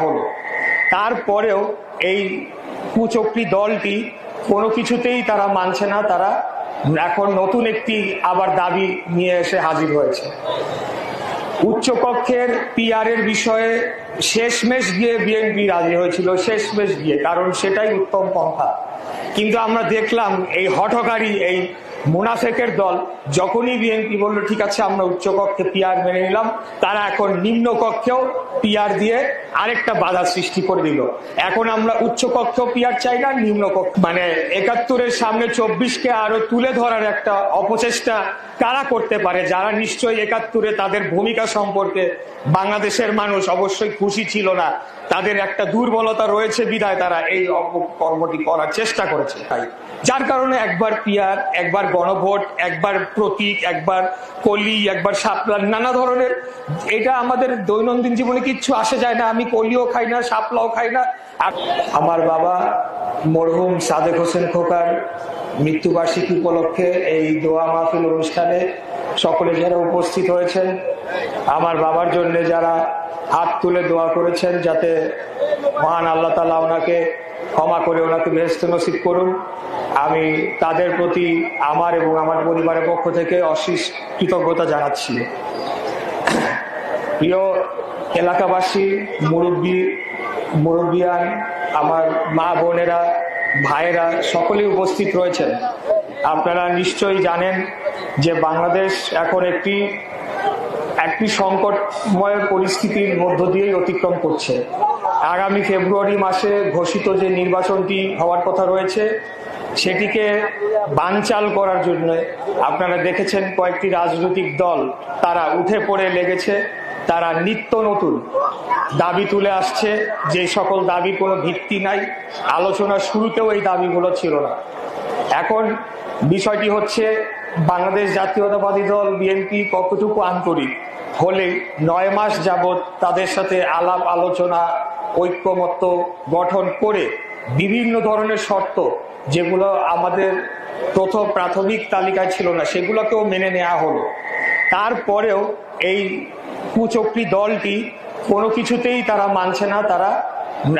হলো। তারপরেও এই কুচক্রী দলটি কোনো কিছুতেই তারা মানছে না, তারা এখন নতুন একটি আবার দাবি নিয়ে এসে হাজির হয়েছে। উচ্চকক্ষের পিআর এর বিষয়ে শেষমেশ গিয়ে বিএনপি রাজি হয়েছিল, শেষমেশ গিয়ে, কারণ সেটাই উত্তম পন্থা। কিন্তু আমরা দেখলাম এই হঠকারী এই মুনাফেকের দল যখনই বিএনপি বললো ঠিক আছে আমরা উচ্চকক্ষে পিআর মেনে নিলাম, তারা এখন নিম্ন কক্ষেও পিআর দিয়ে আরেকটা বাধা সৃষ্টি করে দিল। এখন আমরা উচ্চকক্ষ পিআর চাই না, নিম্ন কক্ষ, মানে ৭১-এর সামনে ২৪কে আরো তুলে ধরার একটা অপচেষ্টা কারা করতে পারে, যারা নিশ্চয়ই ৭১-এ তাদের ভূমিকা সম্পর্কে বাংলাদেশের মানুষ অবশ্যই খুশি ছিল না, তাদের একটা দুর্বলতা রয়েছে বিধায় তারা এই কর্মটি করার চেষ্টা করেছে। তাই যার কারণে একবার পিআর, একবার গণভোট, একবার প্রতীক, একবার কলি, একবার শাপলা, নানা ধরনের, এটা আমাদের দৈনন্দিন জীবনে কিচ্ছু আসে যায় না। আমি কলিও খাই না, শাপলাও খাই না। আমার বাবা মরহুম সাদেক হোসেন খোকার মৃত্যুবার্ষিকী উপলক্ষে এই দোয়া মাহফিল অনুষ্ঠানে সকলে যারা উপস্থিত হয়েছেন, আমার বাবার জন্য যারা হাত তুলে দোয়া করেছেন, যাতে মহান আল্লাহ তাআলা ওনাকে ক্ষমা করে ওনাকে বেহেশত নসিব করুন, আমি তাদের প্রতি আমার এবং আমার পরিবারের পক্ষ থেকে অশেষ কৃতজ্ঞতা জানাচ্ছি। প্রিয় এলাকাবাসী, মুরব্বিয়ান, আমার মা বোনেরা, ভাইয়েরা সকলেই উপস্থিত রয়েছেন। আপনারা নিশ্চয়ই জানেন যে বাংলাদেশ এখন একটি সংকটময় পরিস্থিতির মধ্য দিয়েই অতিক্রম করছে। আগামী ফেব্রুয়ারি মাসে ঘোষিত যে নির্বাচনটি হওয়ার কথা রয়েছে, সেটিকে বানচাল করার জন্য আপনারা দেখেছেন কয়েকটি রাজনৈতিক দল তারা উঠে পড়ে লেগেছে, তারা নিত্য নতুন দাবি তুলে আসছে, যে সকল দাবির কোনো ভিত্তি নাই, আলোচনার শুরুতেও এই দাবিগুলো ছিল না। এখন বিষয়টি হচ্ছে বাংলাদেশ জাতীয়তাবাদী দল বিএনপি কতটুকু আন্তরিক হলে ৯ মাস যাবৎ তাদের সাথে আলাপ আলোচনা, ঐক্যমত্য গঠন করে বিভিন্ন ধরনের শর্ত, যেগুলো আমাদের প্রাথমিক তালিকায় ছিল না, সেগুলোকেও মেনে নেওয়া হলো। তারপরেও এই কুচক্রী দলটি কোনো কিছুতেই তারা মানছে না, তারা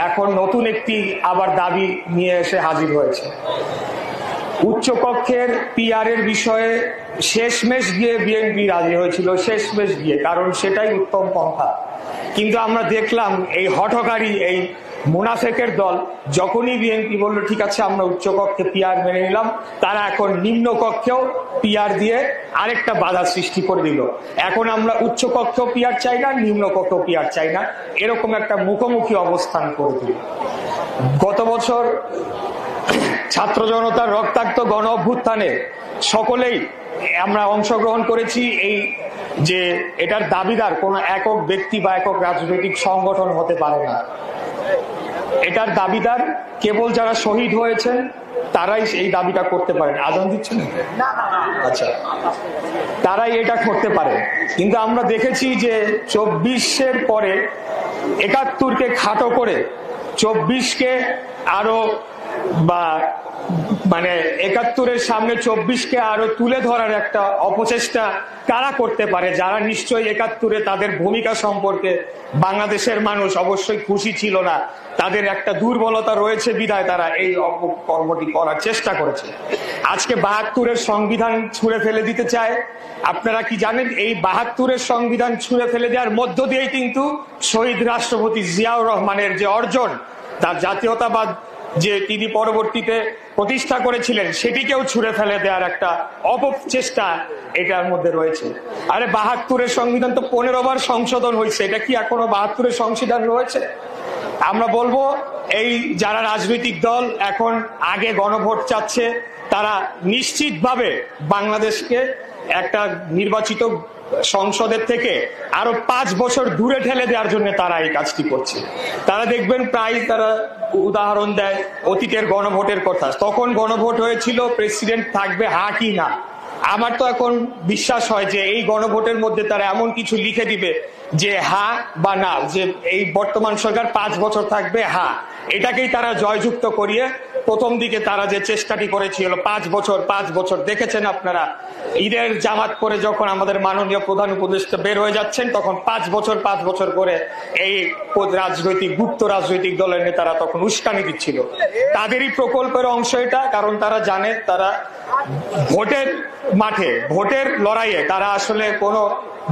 এখন নতুন একটি আবার দাবি নিয়ে এসে হাজির হয়েছে। উচ্চকক্ষের পিআর এর বিষয়ে শেষমেশ গিয়ে বিএনপি রাজি হয়েছিল, শেষমেশ গিয়ে, কারণ সেটাই উত্তম পন্থা। কিন্তু আমরা দেখলাম এই হঠকারী এই মুনাফেকের দল যখনই বিএনপি বললো ঠিক আছে আমরা উচ্চকক্ষে পিআর মেনে নিলাম, তারা এখন নিম্ন কক্ষেও পিআর দিয়ে আরেকটা বাধা সৃষ্টি করে দিল। এখন আমরা উচ্চকক্ষ পিআর চাই না, নিম্ন কক্ষ পিআর চাই না, এরকম একটা মুখোমুখি অবস্থান করে দিল। গত বছর ছাত্র জনতার রক্তাক্ত গণ অভ্যুত্থানে সকলেই আমরা অংশগ্রহণ করেছি। এই যে এটার দাবিদার কোন একক ব্যক্তি বা একক রাজনৈতিক সংগঠন হতে পারে না, এটার দাবিদার কেবল যারা শহীদ হয়েছেন তারাই এই দাবিটা করতে পারেন। আজান দিচ্ছেন? আচ্ছা, তারাই এটা করতে পারে। কিন্তু আমরা দেখেছি যে ২৪-এর পরে ৭১-কে খাটো করে ২৪-কে আরো মানে ৭১-এর সামনে ২৪-কে আরো তুলে ধরার একটা অপচেষ্টা কারা করতে পারে, যারা নিশ্চয়ই ৭১-এ তাদের ভূমিকা সম্পর্কে বাংলাদেশের মানুষ অবশ্যই খুশি ছিল না, তাদের একটা দুর্বলতা রয়েছে বিধায় তারা এই কর্মটি করার চেষ্টা করেছে। আজকে ৭২-এর সংবিধান ছুঁড়ে ফেলে দিতে চায়। আপনারা কি জানেন এই ৭২-এর সংবিধান ছুঁড়ে ফেলে দেওয়ার মধ্য দিয়েই কিন্তু শহীদ রাষ্ট্রপতি জিয়াউর রহমানের যে অর্জন, তার জাতীয়তাবাদ যে তিনি পরবর্তীতে প্রতিষ্ঠা করেছিলেন, সেটিকেও ছুঁড়ে ফেলে দেওয়ার একটা অপচেষ্টা এটার মধ্যে রয়েছে। আরে ৭২-এর সংবিধান তো 15 বার সংশোধন হয়েছে, এটা কি এখনো ৭২-এর সংবিধান রয়েছে? আমরা বলবো এই যারা রাজনৈতিক দল এখন আগে গণভোট চাচ্ছে, তারা নিশ্চিতভাবে বাংলাদেশকে একটা নির্বাচিত সংসদের থেকে আরো 5 বছর দূরে ঠেলে দেওয়ার জন্য তারা এই কাজটি করছে। তারা দেখবেন প্রায় তারা উদাহরণ দেয় অতীতের গণভোটের কথা। তখন গণভোট হয়েছিল প্রেসিডেন্ট থাকবে হা কি না। আমার তো এখন বিশ্বাস হয় যে এই গণভোটের মধ্যে তারা এমন কিছু লিখে দিবে যে হা বা না, যে এই বর্তমান সরকার 5 বছর থাকবে হা, এটাকেই তারা জয়যুক্ত করিয়ে প্রথম দিকে তারা যে চেষ্টাটি করেছিল 5 বছর দেখেছেন আপনারা, ঈদের জামাত করে যখন আমাদের মাননীয় প্রধান উপদেষ্টা বের হয়ে যাচ্ছেন তখন 5 বছর করে এই গুপ্ত রাজনৈতিক দলের নেতারা তখন উস্কানি দিচ্ছিল। তাদেরই প্রকল্পের অংশ এটা, কারণ তারা জানে তারা ভোটের মাঠে ভোটের লড়াইয়ে তারা আসলে কোনো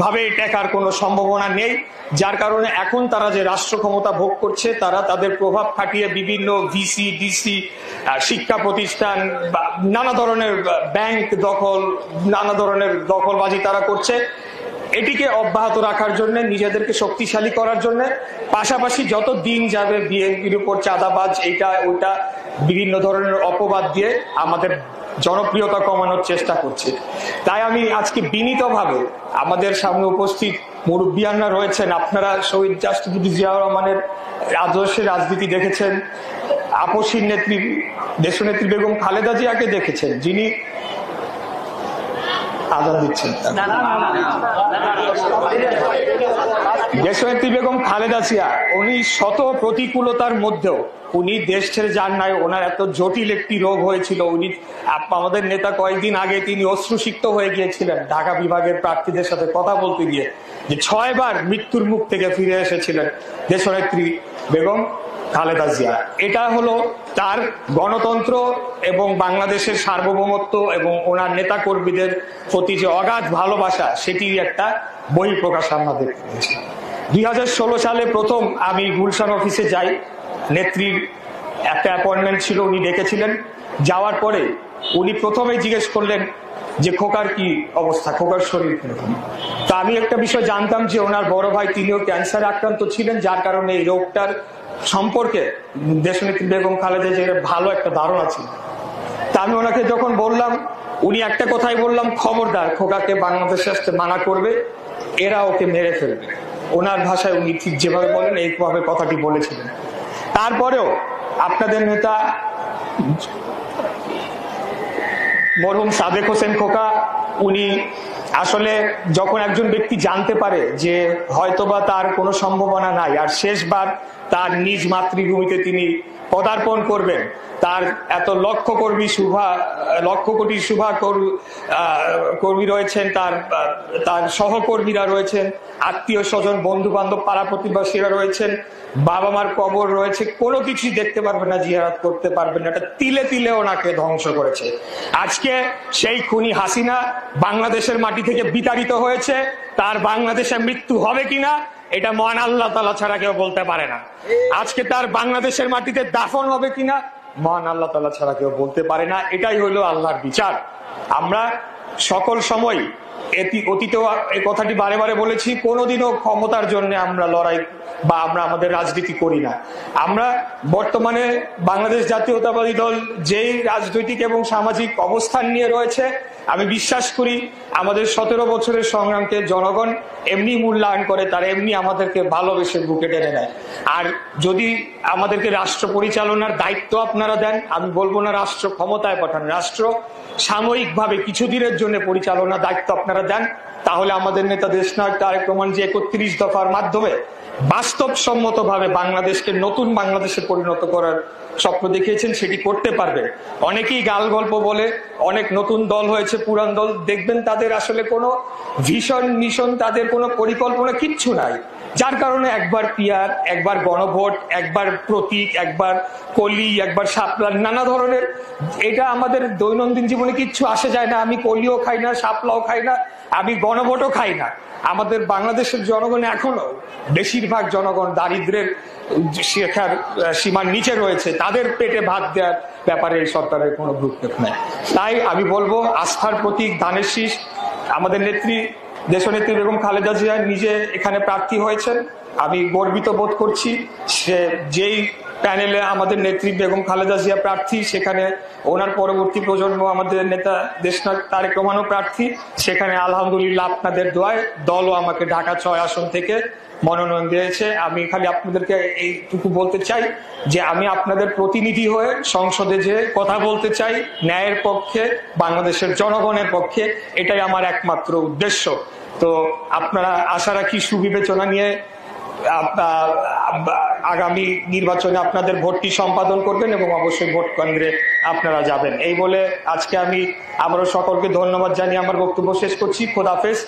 ভাবে টেকার কোনো সম্ভাবনা নেই, যার কারণে এখন তারা যে রাষ্ট্র ক্ষমতা ভোগ করছে তারা তাদের প্রভাব খাটিয়ে বিভিন্ন ভিসি ডিসি শিক্ষা প্রতিষ্ঠান বা নানা ধরনের ব্যাংক দখল, নানা ধরনের দখলবাজি তারা করছে। এটিকে অব্যাহত রাখার জন্য, নিজেদেরকে শক্তিশালী করার জন্য, পাশাপাশি যত দিন যাবে বিএনপির উপর চাঁদাবাজ এইটা ওইটা বিভিন্ন ধরনের অপবাদ দিয়ে আমাদের জনপ্রিয়তা কমানোর চেষ্টা করছে। তাই আমি আজকে বিনীতভাবে আমাদের সামনে উপস্থিত মুরব্বিয়ানরা রয়েছেন, আপনারা শহীদ রাষ্ট্রপতি জিয়াউর রহমানের আদর্শের রাজনীতি দেখেছেন, আপসীর নেত্রী দেশনেত্রী বেগম খালেদা জিয়াকে দেখেছেন, যিনি আজাদ দিচ্ছেন, দেশনেত্রী বেগম খালেদা জিয়া উনি শত প্রতিকূলতার মধ্যেও উনি দেশ ছেড়ে যান নাই। ওনার এত জটিল একটি রোগ হয়েছিল, উনি আমাদের নেতা কয়েকদিন আগে তিনি অশ্রুসিক্ত হয়ে গিয়েছিলেন ঢাকা বিভাগের প্রার্থীদের সাথে কথা বলতে গিয়ে, যে 6 বার মৃত্যুর মুখ থেকে ফিরে এসেছিলেন দেশনেত্রী বেগম খালেদা জিয়া। এটা হলো তার গণতন্ত্র এবং বাংলাদেশের সার্বভৌমত্ব এবং ওনার নেতা কর্মীদের প্রতি যে অগাধ ভালোবাসা, সেটির একটা বহিঃপ্রকাশ আমরা দেখতে পেয়েছি। 2016 সালে প্রথম আমি গুলশান অফিসে যাই, নেত্রীর একটা অ্যাপয়েন্টমেন্ট ছিল, উনি ডেকেছিলেন। যাওয়ার পরে উনি প্রথমেই জিজ্ঞেস করলেন যে খোকার কি অবস্থা, খোকার শরীর কিরকম। তা আমি একটা বিষয় জানতাম যে ওনার বড় ভাই তিনিও ক্যান্সার আক্রান্ত ছিলেন, যার কারণে এই রোগটার সম্পর্কে দেশনেত্রী বেগম খালেদা জিয়ার ভালো একটা ধারণা ছিল। তা আমি ওনাকে যখন বললাম, উনি একটা কথাই বললাম, খবরদার খোকাকে বাংলাদেশে আসতে মানা করবে, এরা ওকে মেরে ফেলবে। ওনার ভাষায় উনি ঠিক যেভাবে বলেন এইভাবে কথাটি বলেছিলেন। তারপরেও আপনাদের নেতা মরহুম সাদেক হোসেন খোকা, উনি আসলে যখন একজন ব্যক্তি জানতে পারে যে হয়তোবা তার কোনো সম্ভাবনা নাই আর শেষবার তার নিজ মাতৃভূমিতে তিনি পদার্পণ করবেন, তার এত লক্ষ কোটি শুভা কর্মী রয়েছেন, তার সহকর্মীরা রয়েছেন, আত্মীয় স্বজন বন্ধু বান্ধব পাড়া প্রতিবেশীরা রয়েছেন, বাবা মার কবর রয়েছে, কোনো কিছুই দেখতে পারবেন না, জিয়ারত করতে পারবেন না। এটা তিলে তিলে ওনাকে ধ্বংস করেছে। আজকে সেই খুনি হাসিনা বাংলাদেশের মাটি থেকে বিতাড়িত হয়েছে, তার বাংলাদেশে মৃত্যু হবে কিনা এটা মহান আল্লাহ তাআলা ছাড়া কেউ বলতে পারে না। আজকে তার বাংলাদেশের মাটিতে দাফন হবে কিনা মহান আল্লাহ তাআলা ছাড়া কেউ বলতে পারে না। এটাই হইলো আল্লাহর বিচার। আমরা সকল সময় অতীতেও এই কথাটি বারে বারে বলেছি, কোনোদিনও ক্ষমতার জন্য আমরা লড়াই বা আমরা আমাদের রাজনীতি করি না। আমরা বর্তমানে বাংলাদেশ জাতীয়তাবাদী দল যেই রাজনৈতিক এবং সামাজিক অবস্থান নিয়ে রয়েছে, আমি বিশ্বাস করি আমাদের 17 বছরের সংগ্রামকে জনগণ এমনি মূল্যায়ন করে, তারা এমনি আমাদেরকে ভালোবেসে বুকে টেনে নেয়। আর যদি আমাদেরকে রাষ্ট্র পরিচালনার দায়িত্ব আপনারা দেন, আমি বলবো না রাষ্ট্র ক্ষমতায় পাঠান, রাষ্ট্র সাময়িকভাবে কিছুদিনের জন্য পরিচালনার দায়িত্ব আপনারা দেন, তাহলে আমাদের নেতা দেশনায়ক তারেক রহমান যে 31 দফার মাধ্যমে বাস্তবসম্মতভাবে বাংলাদেশকে নতুন বাংলাদেশে পরিণত করার স্বপ্ন দেখিয়েছেন, সেটি করতে পারবে। অনেকেই গাল গল্প বলে, অনেক নতুন দল হয়েছে, পুরান দল, দেখবেন তাদের আসলে কোনো ভিশন মিশন, তাদের কোনো পরিকল্পনা কিচ্ছু নাই, যার কারণে একবার পিয়ার, একবার গণভোট, একবার প্রতীক, একবার কলি, একবার শাপলা, নানা ধরনের। এটা আমাদের দৈনন্দিন জীবনে কিচ্ছু আসে যায় না। আমি কলিও খাই না, শাপলাও খাই না, আমি গণভোটও খাই না। আমাদের বাংলাদেশের জনগণ এখনো বেশিরভাগ জনগণ দারিদ্রের শিখার সীমার নিচে রয়েছে, তাদের পেটে ভাত দেওয়ার ব্যাপারে এই সরকারের কোনো ভ্রুক্ষেপ নেই। তাই আমি বলবো, আস্থার প্রতীক ধানের শীষ, আমাদের নেত্রী দেশনেত্রী বেগম খালেদা জিয়া নিজে এখানে প্রার্থী হয়েছেন, আমি গর্বিত বোধ করছি। সে যেই প্যানেলে আমাদের নেত্রী বেগম খালেদা জিয়া প্রার্থী, সেখানে ওনার পরবর্তী প্রজন্ম আমাদের নেতা দেশনায়ক তারেক রহমানও প্রার্থী। সেখানে আলহামদুলিল্লাহ আপনাদের দোয়ায় দলও আমাকে ঢাকা 6 আসন থেকে মনোনয়ন দিয়েছে। আমি খালি আপনাদেরকে এইটুকু বলতে চাই যে আমি আপনাদের প্রতিনিধি হয়ে সংসদে যে কথা বলতে চাই ন্যায়ের পক্ষে, বাংলাদেশের জনগণের পক্ষে, এটাই আমার একমাত্র উদ্দেশ্য। তো আপনারা আশা রাখি সুবিবেচনা নিয়ে আগামী নির্বাচনে আপনাদের ভোটটি সম্পাদন করবেন এবং অবশ্যই ভোট কেন্দ্রে আপনারা যাবেন। এই বলে আজকে আমি আবারও সকলকে ধন্যবাদ জানিয়ে আমার বক্তব্য শেষ করছি। খোদাহাফেজ।